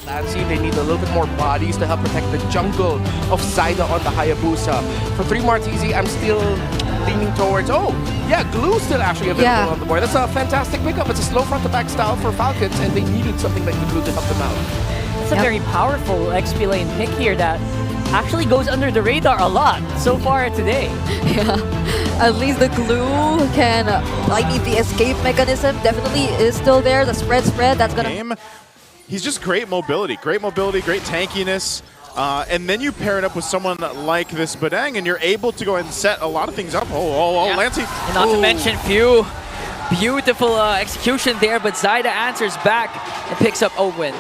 Lancy, they need a little bit more bodies to help protect the jungle of Zyda on the Hayabusa. For 3 Martizi, I'm still leaning towards, Glue still actually available on the board. That's a fantastic pickup. It's a slow front-to-back style for Falcons, and they needed something like the Glue to help them out. It's a very powerful XP lane pick here that actually goes under the radar a lot so far today. Yeah, at least the Glue can, the escape mechanism definitely is still there. The spread, that's gonna... He's just great mobility, great tankiness. And then you pair it up with someone like this Badang, and you're able to go ahead and set a lot of things up. Lancy. And not to mention, beautiful execution there, but Zyda answers back and picks up Ogwin.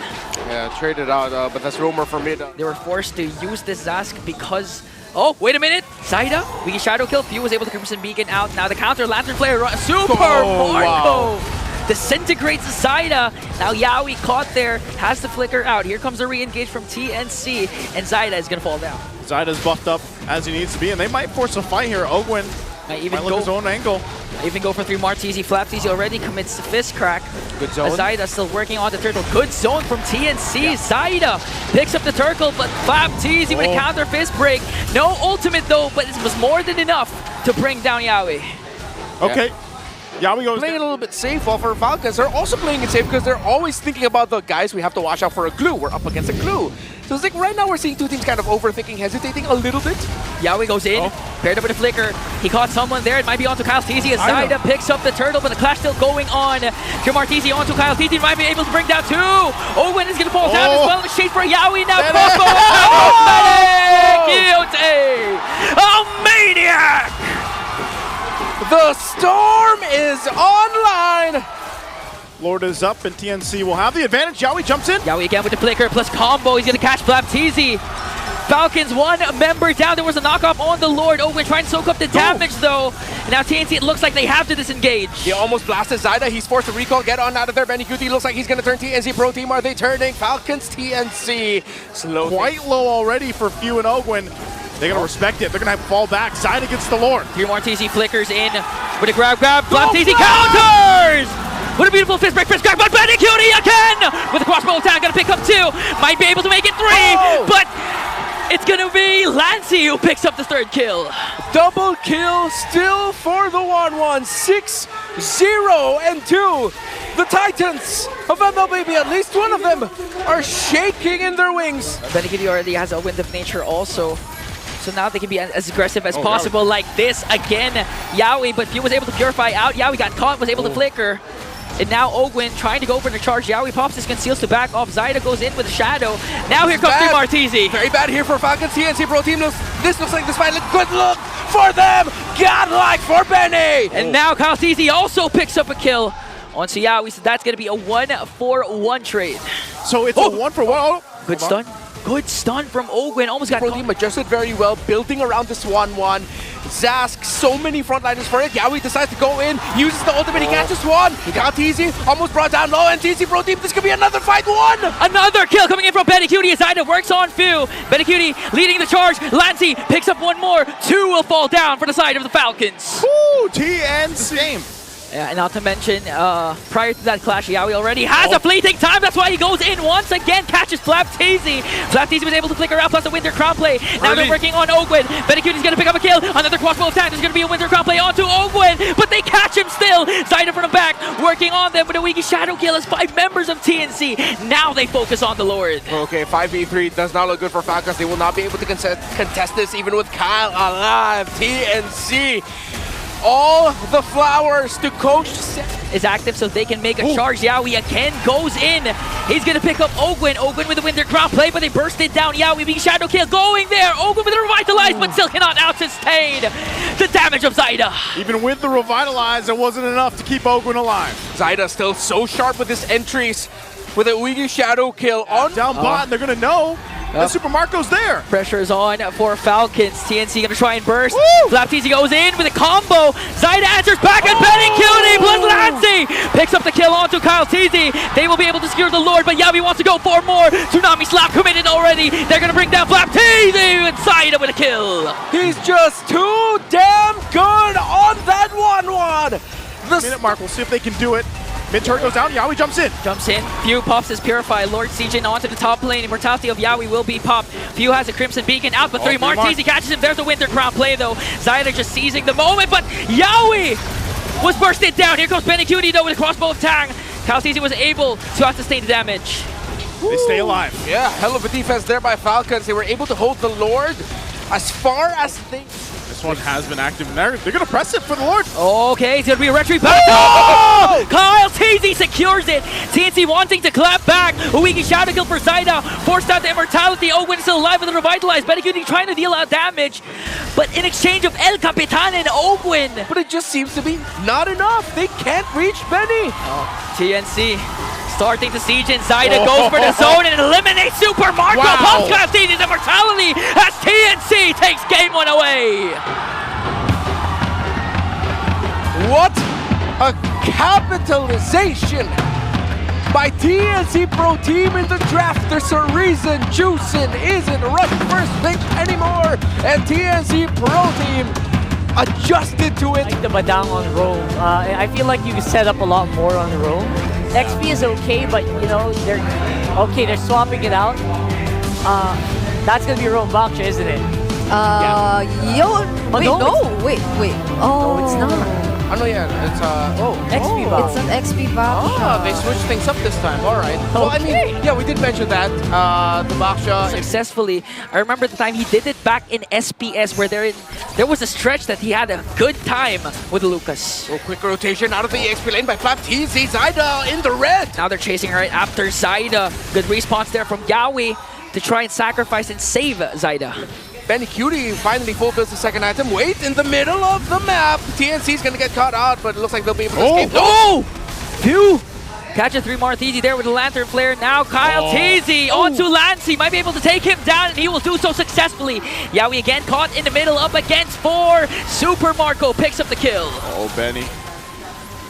Yeah, traded out, but that's rumor for me. They were forced to use this Zask because... Oh, wait a minute! Zyda, we can shadow kill. Few was able to Crimson Beacon out. Now the counter Lantern Flare, Super Marco! Disintegrates Zyda. Now Yawi caught there, has the flicker out. Here comes a re-engage from TNC, and Zyda is going to fall down. Zyda's buffed up as he needs to be, and they might force a fight here. Ogwin might look his own angle. Even go for 3 Martizi. FLPH already commits the fist crack. Good zone. Zyda still working on the turtle. Good zone from TNC. Zyda picks up the turtle, but FLPH with a counter fist break. No ultimate though, but it was more than enough to bring down Yawi. Okay. Yawi goes playing a little bit safe. While for Falcons, they're also playing it safe because they're always thinking about the guys we have to watch out for a Glue. We're up against a Glue. So it's like right now we're seeing 2 teams kind of overthinking, hesitating a little bit. Yawi goes in, paired up with a flicker. He caught someone there. It might be onto Kyle Teasy as Zyda picks up the turtle, but the clash still going on. Martizi onto Kyle Teasy, might be able to bring down 2. Owen is going to fall down as well. The shade for Yawi now. A maniac! The storm is online! Lord is up, and TNC will have the advantage. Yawi jumps in. Yawi again with the flicker plus combo. He's going to catch FLPH. Falcons 1 member down. There was a knockoff on the Lord. Owen trying to soak up the damage though. And now TNC, it looks like they have to disengage. He almost blasted Zyda. He's forced to recall, get on out of there. Benikuti looks like he's going to turn TNC pro team. Are they turning? Falcons, TNC. Slow. Quite low already for Few and Ogwin. They're going to respect it. They're going to have to fall back. Zyda gets the Lord. 3 Martizi flickers in with a grab. FLPH counters! What a beautiful fist break, crack, but Benikuti again! With a crossbow attack, going to pick up 2. Might be able to make it 3, but it's going to be Lancy who picks up the 3rd kill. Double kill still for the 1-1. 6-0 and 2. The Titans of MLBB, at least one of them, are shaking in their wings. Benikuti already has a wind of nature also. So now they can be as aggressive as possible like this again. Yawi, but Few was able to purify out. Yawi got caught, was able to flicker. And now Ogwin trying to go for the charge. Yawi pops his conceals to back off. Zyda goes in with a shadow. Now here comes 3 Martizi. Very bad here for Falcons. TNC pro team. This looks like this fight. Good look for them. Godlike for Benny. And now Kyle Teasy also picks up a kill on Yawi. So that's going to be a 1-for-1 trade. So it's a 1-for-1. Good stun. Good stun from Ogwin. Almost got pro team adjusted very well, building around this 1-1. Zask, so many frontliners for it. Yawi decides to go in, uses the ultimate, he catches 1. He got TZ, almost brought down low, and TZ pro team, this could be another fight 1. Another kill coming in from Benikuti as Zyda works on Few. Benikuti leading the charge. Lancy picks up 1 more. 2 will fall down for the side of the Falcons. Woo, TNC. Yeah, and not to mention, prior to that clash, Yawi already has a fleeting time. That's why he goes in once again, catches FLPH. FLPH was able to flicker out, plus a Winter Crown play. Now they're working on Ogwin. Benikuti is going to pick up a kill. Another crossbow attack. There's going to be a Winter Crown play onto Ogwin, but they catch him still. Zyda from the back, working on them with a weaky shadow kill as 5 members of TNC. Now they focus on the Lord. Okay, 5v3 does not look good for Falcons. They will not be able to contest this, even with Kyle alive. TNC. All the flowers to coach is active so they can make a charge. Yawi again goes in. He's going to pick up Ogwin. Ogwin with the Winter Crown play, but they burst it down. Yawi being shadow kill going there. Ogwin with the Revitalize, but still cannot out-sustain the damage of Zyda. Even with the Revitalize, it wasn't enough to keep Ogwin alive. Zyda still so sharp with his entries. With a Ouija shadow kill on down bot, they're going to know. And Super Marco's there. Pressure is on for Falcons. TNC gonna try and burst. FLPH goes in with a combo. Zyda answers back and Benikuti plus Lancy picks up the kill onto Kyle TZ. They will be able to secure the Lord, but Yawi wants to go for more. Tsunami slap committed already. They're gonna bring down FLPH and Zyda with a kill. He's just too damn good on that 1-1. The minute mark, we'll see if they can do it. Mid turret goes down, Yawi jumps in. Jumps in. Few pops his Purify. Lord Siegen onto the top lane. Immortality of Yawi will be popped. Few has a Crimson Beacon out, but three Martizi catches him. There's a Winter Crown play though. Zyda just seizing the moment, but Yawi was bursted down. Here comes Benecutie though with a crossbow of Tang. Calcizi was able to sustain the damage. They stay alive. Yeah, hell of a defense there by Falcons. They were able to hold the Lord as far as they... This one has been active in there. They're going to press it for the Lord. Okay, it's going to be a retreat back. Oh! Kyle TZ secures it. TNC wanting to clap back. Uwiki shadow kill for Zyda. Forced out the immortality. Owen still alive with the revitalized. Benecutie trying to deal out damage. But in exchange of El Capitan and Owen. But it just seems to be not enough. They can't reach Benny. TNC starting to siege in. Zyda goes for the zone and eliminates Super Marco. Wow. Podcast his immortality as TNC takes game one away. What a capitalization by TNC Pro Team in the draft. There's a reason Juicin isn't rushed first pick anymore, and TNC Pro Team adjusted to it. Like the Badang on roam. I feel like you can set up a lot more on roam. XP is okay, but you know they're swapping it out. That's gonna be roam Baksha, isn't it? Wait, Oh, it's not. Oh no, yeah, it's XP Baksha. It's an XP Baksha. Oh, they switched things up this time. All right. Well, I mean, yeah, we did mention that the Baksha Successfully. I remember the time he did it back in SPS where there was a stretch that he had a good time with Lucas. Oh, quick rotation out of the EXP lane by FLPH. Zyda in the red. Now they're chasing right after Zyda. Good response there from Yawi to try and sacrifice and save Zyda. Benecutie finally fulfills the second item. Wait in the middle of the map. TNC's gonna get caught out, but it looks like they'll be able to escape. Oh! Phew! Catches 3 Martizi there with the Lantern Flare. Now Kyle TZ onto Lancey. Might be able to take him down, and he will do so successfully. Yawi again caught in the middle, up against 4. Super Marco picks up the kill. Oh, Benny.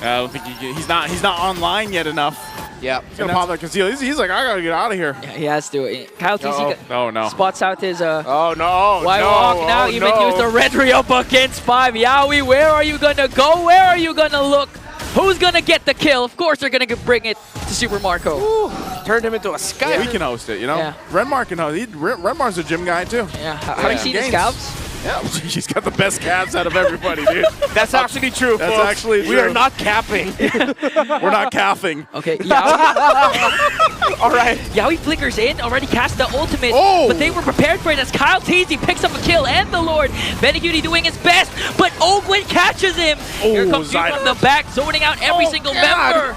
I don't think he's not online yet enough. Yeah. He's gonna pop that conceal. He's like, I gotta get out of here. Yeah, he has to. Kyle TZ Oh no. spots out his Oh no. why walk now. Even use the red re-up against 5. Yawi, where are you gonna go? Where are you gonna look? Who's gonna get the kill? Of course they're gonna bring it to Super Marco. Ooh, turned him into a sky. We can host it, you know? Yeah. Renmar can host it. Renmar's a gym guy too. Yeah. Have you seen his calves? Yeah, he's got the best calves out of everybody, dude. That's actually true. That's folks. actually true. We are not capping. We're not calving. Okay, Yawi. All right. Yawi flickers in, already cast the ultimate, Oh! but they were prepared for it as Kyle TZ picks up a kill and the Lord. Benecutie doing his best, but Ogwin catches him. Here comes you Zyda. from the back, zoning out every single God. member.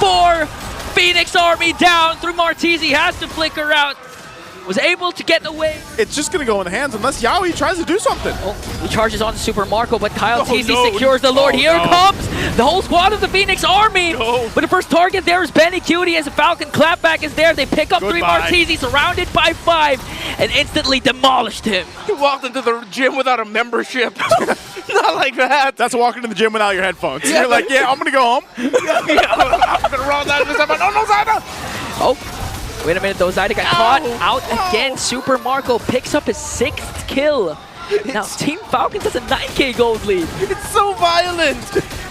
4 Phoenix Army down through Martizi, has to flicker out. Was able to get away. It's just gonna go in the hands unless Yawi tries to do something. Oh, he charges on to Super Marco, but Kyle TZ no. secures the Lord. Oh, Here no. comes the whole squad of the Phoenix Army. No. But the first target there is Benecutie as a Falcon clapback is there. They pick up 3 Goodbye. Martizi, surrounded by 5, and instantly demolished him. He walked into the gym without a membership. Not like that. That's walking to the gym without your headphones. Yeah, You're like, yeah, I'm gonna go home. I'm gonna roll that this time. Oh no, Zyda! Oh, wait a minute though. Zyda got caught out again. Super Marco picks up his 6th kill. Now Team Falcons has a 9K gold lead. It's so violent.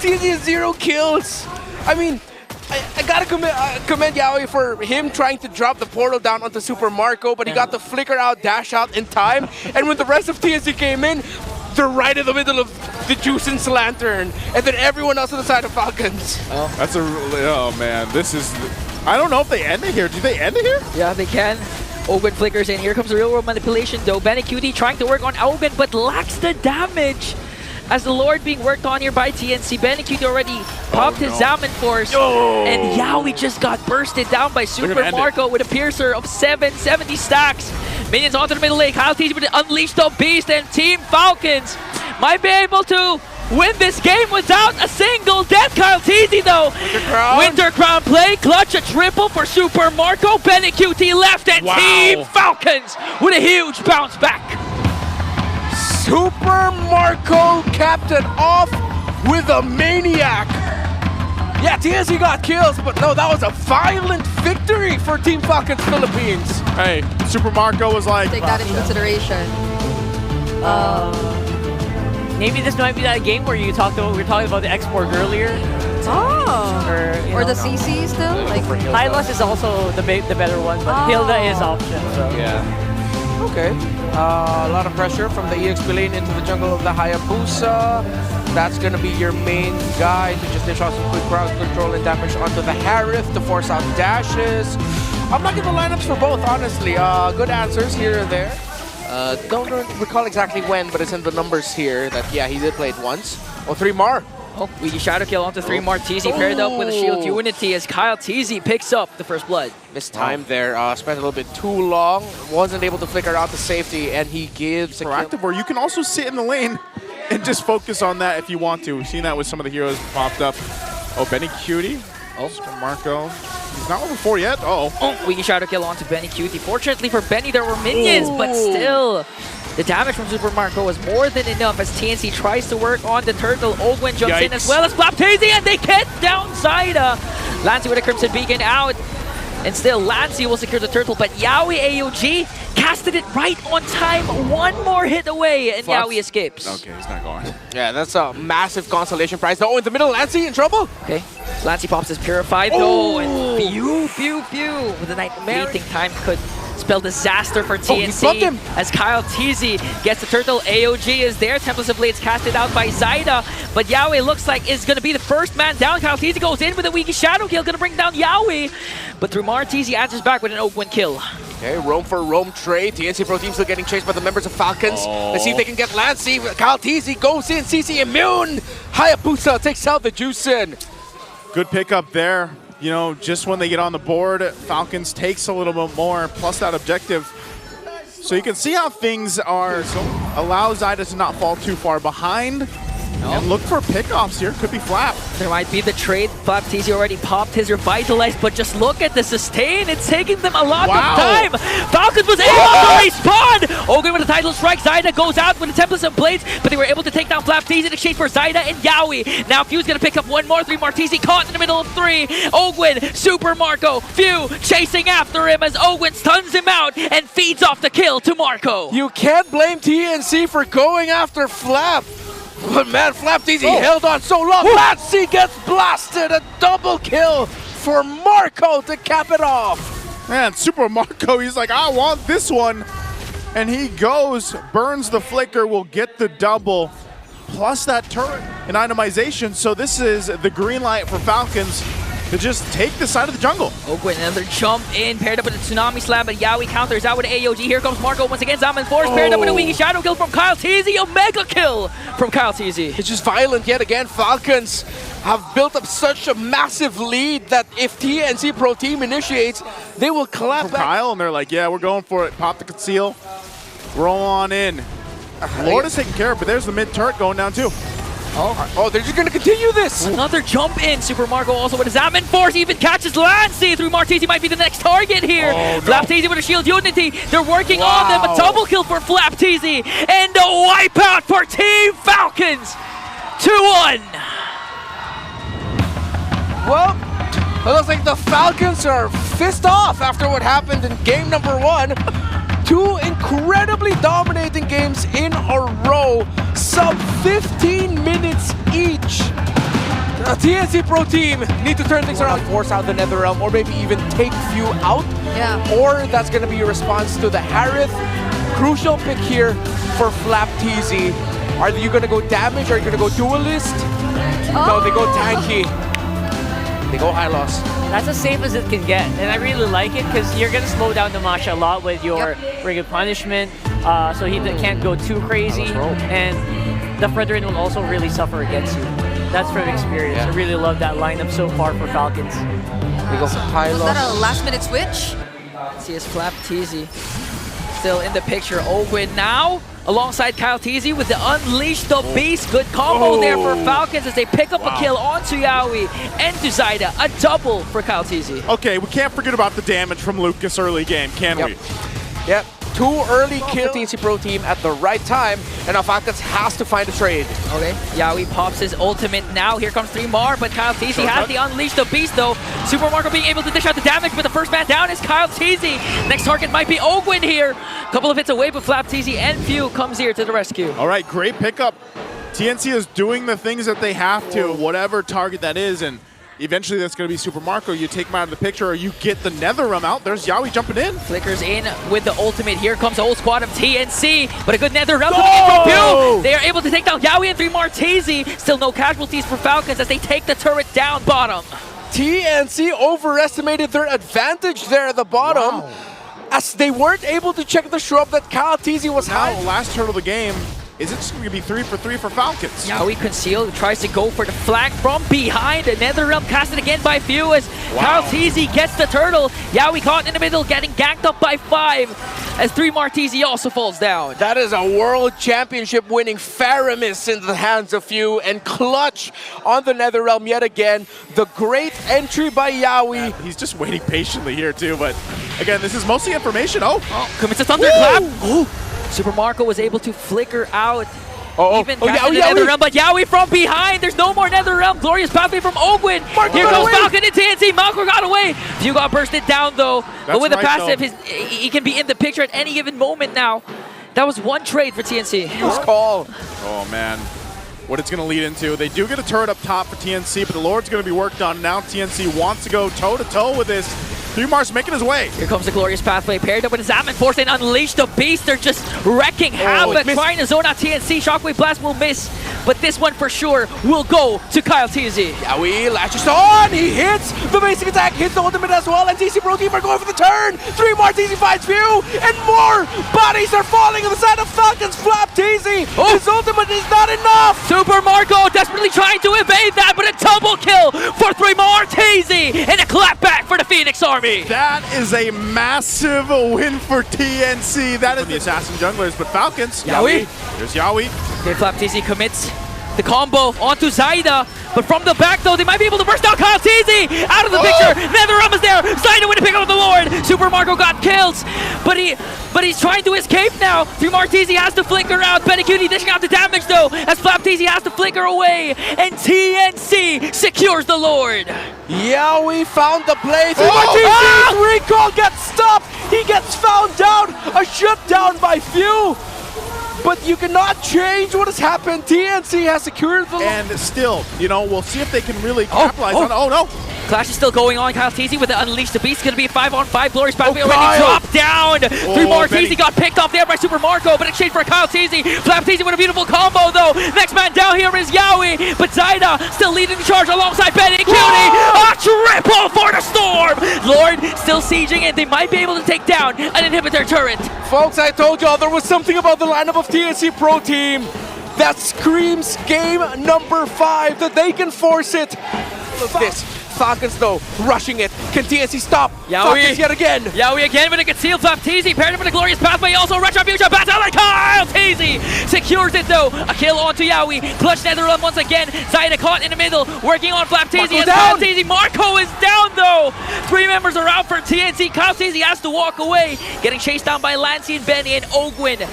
TNC has 0 kills. I mean, I gotta commend Yawi for him trying to drop the portal down onto Super Marco, but he got the flicker out, dash out in time. And when the rest of TNC came in, they're right in the middle of the Juicin's Lantern, and then everyone else on the side of Falcons. That's oh man, this is. I don't know if they end it here. Do they end it here? Yeah, they can. Ogun flickers in. Here comes the real world manipulation though. Benecutie trying to work on Ogun, but lacks the damage. As the Lord being worked on here by TNC. Benecutie already popped his Zaman Force. And Yawi just got bursted down by Super Marco with a Piercer of 770 stacks. Minions onto the middle lane. Kyle TZ with Unleash the Beast, and Team Falcons might be able to win this game without a single death. Kyle TZ though. Winter Crown play, clutch a triple for Super Marco. Benecutie left, and Team Falcons with a huge bounce back. Super Marco capped it off with a maniac. Yeah, TNC got kills, but no, that was a violent victory for Team Falcons Philippines. Hey, Super Marco was like. Take that into consideration. Maybe this might be that game where we were talking about the export earlier. Oh. Or, you Or the CC still? Like, Hylos is also the better one, but Hilda is option. So. Yeah. Okay. A lot of pressure from the EXP lane into the jungle of the Hayabusa. That's going to be your main guy to just dish out some quick crowd control and damage onto the Harith to force out dashes. I'm liking the lineups for both, honestly. Good answers here or there. Don't recall exactly when, but it's in the numbers here that, yeah, he did play it once. Oh, 3 Mar. Oh, we shadow kill onto 3 Mar. TZ paired up with a shield unity as Kyle TZ picks up the first blood. Missed time there, spent a little bit too long, wasn't able to flicker out to safety, and he gives a proactive, where you can also sit in the lane and just focus on that if you want to. We've seen that with some of the heroes popped up. Oh, Benny Cutie. Oh, Marco. He's not over 4 yet. Oh, we shadow kill onto Benny Cutie. Fortunately for Benny, there were minions, but still. The damage from Super Marco was more than enough as TNC tries to work on the turtle. Ogwen jumps in as well as FLPH, and they get down Zaida. Lancey with a Crimson Beacon out. And still, Lancey will secure the turtle, but Yawi AOG casted it right on time. One more hit away, and Yawi escapes. Okay, he's not going. Yeah, that's a massive consolation prize. Oh, in the middle, Lancey in trouble. Okay, Lancey pops his Purified though, and pew. With the Nightmare waiting time could spell disaster for TNC as Kyle TZ gets the turtle. AOG is there. Templars of Blades casted out by Zaida, but Yawi looks like is going to be the first man down. Kyle TZ goes in with a weak shadow kill, going to bring down Yawi, but through Mar, TZ answers back with an Ogwen kill. Okay, roam for roam trade. TNC Pro Team still getting chased by the members of Falcons. Let's see if they can get Lancey. Kyle TZ goes in. CC immune. Hayabusa takes out the Juicin. Good pickup there. You know, just when they get on the board, Falcons takes a little bit more, plus that objective. So you can see how things are. So allow Zaida to not fall too far behind. And look for pickoffs here. Could be Flap. There might be the trade. FLPH already popped his Revitalize, but just look at the sustain. It's taking them a lot of time. Falcons was able to respawn. Ogre with a title strike. Zaida goes out with the Templars of Blades, but they were able to take down FLPH in exchange for Zaida and Yawi. Now Few's going to pick up one more. 3 Mar. TZ caught in the middle of 3. Ogwin, Super Marco, Few chasing after him as Ogwin stuns him out and feeds off the kill to Marco. You can't blame TNC for going after Flap. But man, FLPH held on so long. Lancey gets blasted. A double kill for Marco to cap it off. Man, Super Marco, he's like, I want this one. And he goes, burns the flicker, will get the double, plus that turret and itemization. So this is the green light for Falcons to just take the side of the jungle. Ogwen, another jump in, paired up with a Tsunami Slam, but Yawi counters out with an AOG. Here comes Marco once again. Zaman Force paired up with a Wiki Shadow kill from Kyle TZ. A mega kill from Kyle TZ. It's just violent yet again. Falcons have built up such a massive lead that if TNC Pro Team initiates, they will clap back. Kyle, and they're like, yeah, we're going for it. Pop the conceal. Roll on in. Lord is taking care of, but there's the mid turret going down too. Oh, they're just going to continue this. Another jump in. Super Marco also with a Zaman Force even catches Lancey. 3 Mar. TZ might be the next target here. FLPH with a shield unity. They're working on them. A double kill for FLPH and a wipeout for Team Falcons. 2-1. Well, it looks like the Falcons are pissed off after what happened in game number 1. 2 incredibly dominating games in a row, sub 15 minutes each. The TNC Pro Team need to turn things around, force out the Netherrealm, or maybe even take Few out. Yeah. Or that's going to be a response to the Harith. Crucial pick here for FLPH. Are you going to go damage? Are you going to go duelist? No, they go tanky. They go high loss. That's as safe as it can get, and I really like it because you're going to slow down Damasha a lot with your Ring of Punishment, so he can't go too crazy, and the Fredrin will also really suffer against you. That's from experience. I really love that lineup so far for Falcons. They go for high loss. Was that a last-minute switch? See his FLPH still in the picture. Ogwin now alongside Kyle TZ with the Unleash the Beast. Good combo there for Falcons as they pick up a kill onto Yawi and to Zaida. A double for Kyle TZ. Okay, we can't forget about the damage from Lucas early game, can we? Yep. 2 early kill TNC Pro Team at the right time, and now Falcons has to find a trade. Okay, Yawi pops his ultimate now. Here comes 3 Mar, but Kyle TZ has the Unleash the Beast though. Super Marco being able to dish out the damage, but the first man down is Kyle TZ. Next target might be Ogwin here. Couple of hits away, but FLPH and Few comes here to the rescue. All right, great pickup. TNC is doing the things that they have to, whatever target that is, and eventually that's going to be Super Marco. You take him out of the picture, or you get the Nether Realm out. There's Yawi jumping in. Flickers in with the ultimate. Here comes the whole squad of TNC, but a good Nether Realm coming in from Pew. They are able to take down Yawi and 3 Martezi. Still no casualties for Falcons as they take the turret down bottom. TNC overestimated their advantage there at the bottom, as they weren't able to check the shrub that Kyle Teasy was Now, hiding. last turtle of the game. Is it just going to be 3 for 3 for Falcons? Yawi concealed, tries to go for the flank from behind. The Nether Realm casted again by Few as Kyle Teasy gets the turtle. Yawi caught in the middle, getting ganked up by 5 as 3 Martezi also falls down. That is a World Championship winning Faramis in the hands of Few, and clutch on the Nether Realm yet again. The great entry by Yawi. He's just waiting patiently here too, but again, this is mostly information. Commits a thunderclap. Super Marco was able to flicker out. Even casting the Nether Realm, but Yawi from behind. There's no more Nether Realm. Glorious pathway from Ogwin. Here goes Falcon and TNC. Malco got away. Few got bursted down though. But with the passive, he can be in the picture at any given moment now. That was one trade for TNC. Nice call. Oh man, what it's going to lead into. They do get a turret up top for TNC, but the Lord's going to be worked on. Now TNC wants to go toe-to-toe with this. 3Mars making his way. Here comes the Glorious Pathway paired up with Zaman Force and Unleash the Beast. They're just wrecking havoc, trying to zone out TNC. Shockwave Blast will miss, but this one for sure will go to Kyle TZ. Yawi latches on, he hits the basic attack, hits the ultimate as well, and TC Pro Team are going for the turn. 3 more TZ finds Few, and more bodies are falling on the side of Falcons. Flap TZ, his ultimate is not enough. Super Marco desperately trying to evade that, but a double kill for 3 more TZ, and a clap back for the Phoenix Army. That is a massive win for TNC. That is the Assassin Junglers, but Falcons. Yawi. There's Yawi. Okay, Flap TZ commits the combo onto Zaida, but from the back though, they might be able to burst out Kyle TZ out of the picture. Nether Realm is there. Zaida with a pick up the Lord. Super Marco got kills, but he's trying to escape now. 3 Martezi has to flicker out. Benicuti dishing out the damage though, as Flap TZ has to flicker away, and TNC secures the Lord. Yawi found the play. 3 Martezi's recall gets stopped. He gets found out. A shutdown by Few. But you cannot change what has happened. TNC has secured the... And still, you know, we'll see if they can really capitalize on it. Oh, no. Clash is still going on. Kyle TZ with the Unleash the Beast. It's going to be a 5-on-5. Glorious Pathway already dropped down. 3 more TZ got picked off there by Super Marco, but exchange for Kyle TZ. Flap TZ with a beautiful combo, though. Next man down here is Yawi, but Zaida still leading the charge alongside Benny Cutie. A triple for the Storm. Lord still sieging, and they might be able to take down an inhibitor turret. Folks, I told y'all there was something about the lineup of TNC Pro Team that screams game number 5, that they can force it. Look at this. Falcons though, rushing it. Can TNC stop? Falcons yet again. Yawi again with a concealed Flap TZ, paired up with a Glorious Pathway, also Retribution battle, and Kyle TZ secures it though. A kill onto Yawi. Clutch Nether Realm once again. Zaida caught in the middle, working on Flap TZ and Kyle TZ. Marco is down though. 3 members are out for TNC. Kyle TZ has to walk away, getting chased down by Lancey and Benny and Ogwin.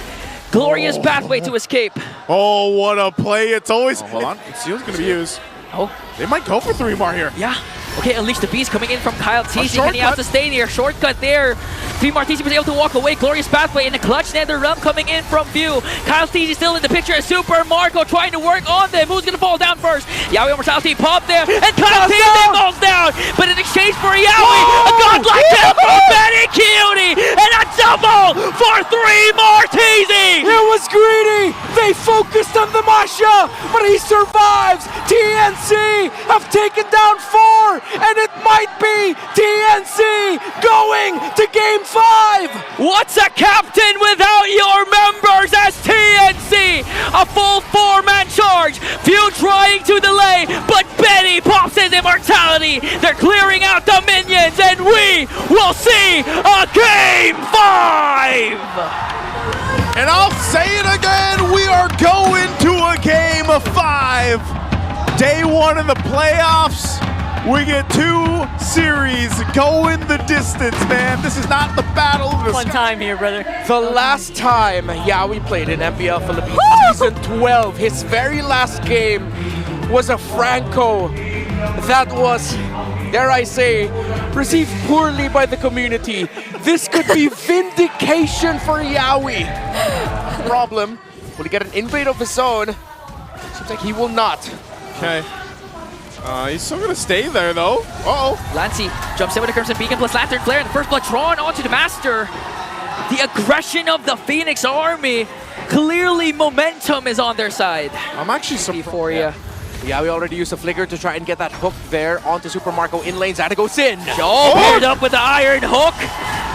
Glorious Pathway to escape. Oh, what a play. It's always... hold on. Conceal's going to be used. They might go for 3 more here. Yeah. Okay, Unleash the Beast coming in from Kyle TZ. Can he have to stay near? Shortcut there. 3 Martezi was able to walk away. Glorious Pathway in the clutch. Nether Realm coming in from View. Kyle TZ still in the picture. Super Marco trying to work on them. Who's going to fall down first? Yawi Immortality popped there. And Kyle TZ falls down. But in exchange for Yawi, a godlike kill from Benny Cutie. And a double for 3 Martezi. It was greedy. They focused on the Masha, but he survives. TNC have taken down 4, and it might be TNC going to game 5. What's a captain without your members as TNC? A full 4-man charge. Few trying to delay, but Benny pops his immortality. They're clearing out the minions, and we will see a game 5. And I'll say it again, we are going to a game of 5. Day 1 in the playoffs. We get 2 series going the distance, man. This is not the battle of the Fun time here, brother. The last time Yawi played in MPL Philippines Season 12, his very last game was a Franco that was, dare I say, received poorly by the community. This could be vindication for Yawi. Problem, will he get an invade of his own? Seems like he will not. Okay. He's still going to stay there, though. Uh-oh. Lancey jumps in with a Crimson Beacon plus Lantern Flare, and the first blood drawn onto the Master. The aggression of the Phoenix Army. Clearly, momentum is on their side. I'm actually surprised. For you. Yeah, we already used a flicker to try and get that hook there onto Super Marco in lane. Zada goes in. Paired up with the Iron Hook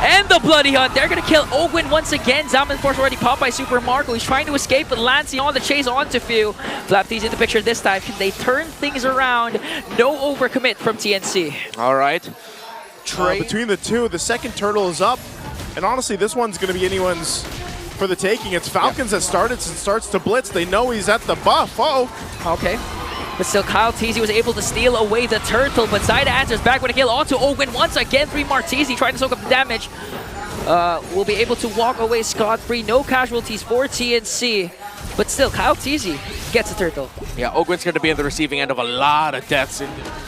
and the Bloody Hunt. They're going to kill Ogwin once again. Zaman Force already popped by Super Marco. He's trying to escape, but Lancey on the chase onto Few. Flaptees in the picture this time. Can they turn things around? No overcommit from TNC. All right. Between the two, the second turtle is up. And honestly, this one's going to be anyone's for the taking. It's Falcons that starts to blitz. They know he's at the buff. Uh-oh. Okay. But still, Kyle Teasy was able to steal away the turtle, but Zaida answers back with a kill onto Ogwin once again. 3 Marteezy trying to soak up the damage. Will be able to walk away scot-free. No casualties for TNC. But still, Kyle Teasy gets a turtle. Yeah, Ogwin's going to be in the receiving end of a lot of deaths.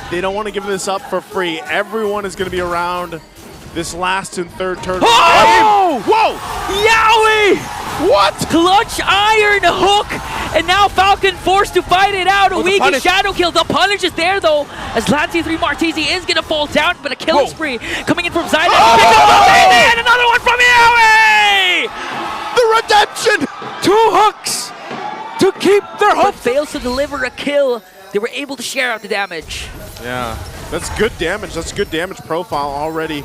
They don't want to give this up for free. Everyone is going to be around this last and third turtle. Oh! Whoa! Yowie! What? Clutch Iron Hook! And now Falcon forced to fight it out. A weak shadow kill. The punish is there though, as Lancey 3 Marteezy is gonna fall down, but a killing spree coming in from Zaida. And another one from Yowie! The redemption! 2 hooks to keep their hope. But fails to deliver a kill. They were able to share out the damage. Yeah, that's good damage. That's good damage profile already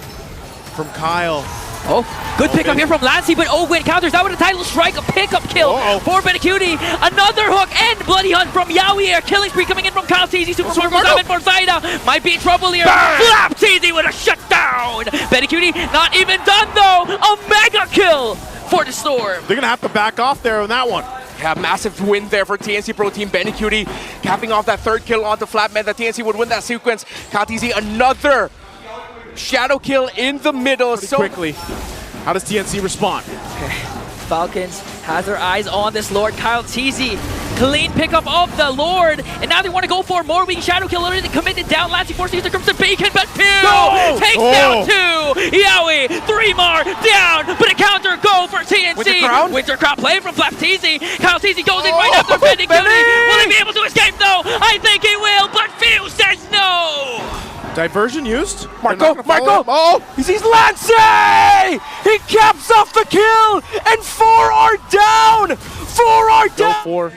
from Kyle. Oh, good pickup here from Lancey, but Ogwin counters that with a title strike, a pickup kill for Benacuti. Another hook and Bloody Hunt from Yowie. A killing spree coming in from Kyle Teasy. Super Marco Diamond for Zaida. Might be in trouble here. Flap Teasy with a shutdown. Benacuti not even done though. A mega kill for the Storm. They're going to have to back off there on that one. Yeah, massive win there for TNC Pro Team. Benacuti capping off that 3rd kill onto Flatman. That TNC would win that sequence. Katizi another shadow kill in the middle. So quickly. How does TNC respond? Okay. Falcons has their eyes on this Lord. Kyle Teasy, clean pickup of the Lord. And now they want to go for more weak shadow kill. Already committed down. Lancey forced to use the Crimson Beacon, but Pew takes down 2. Yowie, 3 more down, but a counter go for TNC. Winter Crown play from Flap Teasy. Kyle Teasy goes in right after Benacuti. Will he be able to escape though? I think he will, but Few says no. Diversion used. Marco! Oh, he sees Lancey! He caps off the kill, and 4 are down! 4 are down! Go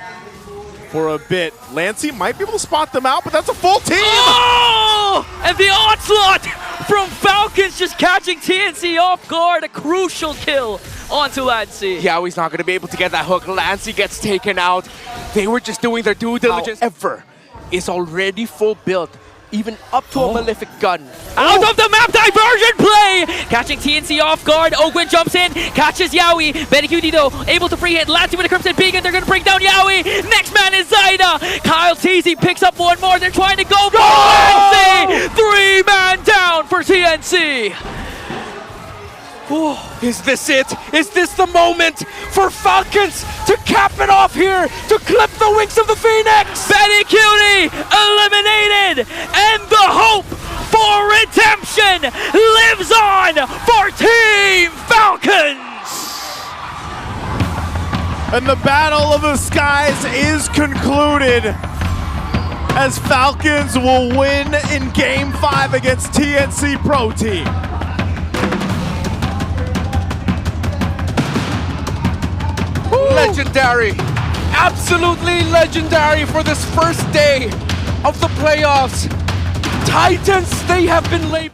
for a bit. Lancey might be able to spot them out, but that's a full team! Oh! And the onslaught from Falcons just catching TNC off guard. A crucial kill onto Lancey. Yowie's not going to be able to get that hook. Lancey gets taken out. They were just doing their due diligence. However, is already full build. Even up to a Malefic gun. Out of the map, diversion play! Catching TNC off guard. Ogwin jumps in, catches Yowie. Benacuti though, able to free hit. Lancey with a Crimson Beacon. They're going to bring down Yowie. Next man is Zaida. Kyle Teasy picks up 1 more. They're trying to go for Lancey. 3-man down for TNC. Is this it? Is this the moment for Falcons to cap it off here, to clip the wings of the Phoenix? Benacuti eliminated, and the hope for redemption lives on for Team Falcons. And the Battle of the Skies is concluded as Falcons will win in Game 5 against TNC Pro Team. Legendary, absolutely legendary for this first day of the playoffs. Titans, they have been labeled.